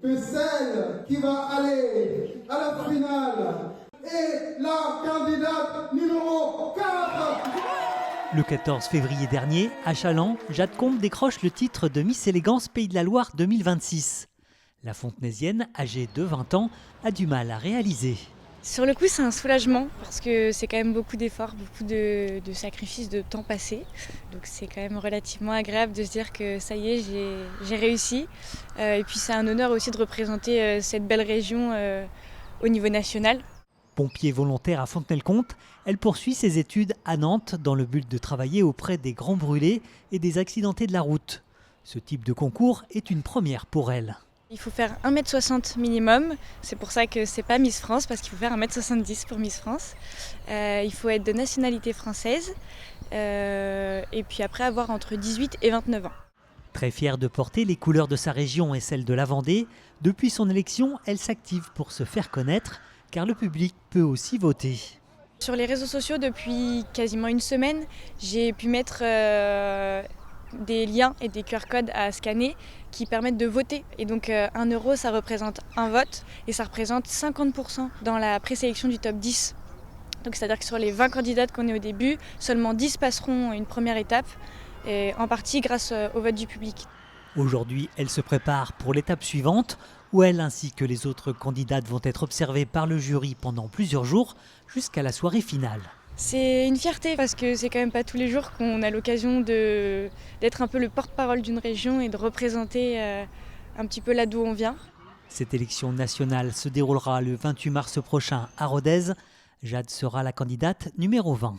que celle qui va aller à la finale est la candidate numéro 4. Le 14 février dernier, à Challans, Jade Combe décroche le titre de Miss Élégance Pays de la Loire 2026. La Fontenaisienne, âgée de 20 ans, a du mal à réaliser. Sur le coup, c'est un soulagement parce que c'est quand même beaucoup d'efforts, beaucoup de sacrifices, de temps passé. Donc c'est quand même relativement agréable de se dire que ça y est, j'ai réussi. Et puis c'est un honneur aussi de représenter cette belle région au niveau national. Pompier volontaire à Fontenay-le-Comte, elle poursuit ses études à Nantes dans le but de travailler auprès des grands brûlés et des accidentés de la route. Ce type de concours est une première pour elle. Il faut faire 1,60 m minimum, c'est pour ça que c'est pas Miss France, parce qu'il faut faire 1,70 m pour Miss France. Il faut être de nationalité française et puis après avoir entre 18 et 29 ans. Très fière de porter les couleurs de sa région et celles de la Vendée, depuis son élection, elle s'active pour se faire connaître, car le public peut aussi voter. Sur les réseaux sociaux, depuis quasiment une semaine, j'ai pu mettre des liens et des QR codes à scanner qui permettent de voter. Et donc 1 euro, ça représente un vote et ça représente 50% dans la présélection du top 10. Donc c'est-à-dire que sur les 20 candidates qu'on est au début, seulement 10 passeront une première étape, et en partie grâce au vote du public. Aujourd'hui, elle se prépare pour l'étape suivante, où elle ainsi que les autres candidates vont être observées par le jury pendant plusieurs jours, jusqu'à la soirée finale. C'est une fierté parce que c'est quand même pas tous les jours qu'on a l'occasion d'être un peu le porte-parole d'une région et de représenter un petit peu là d'où on vient. Cette élection nationale se déroulera le 28 mars prochain à Rodez. Jade sera la candidate numéro 20.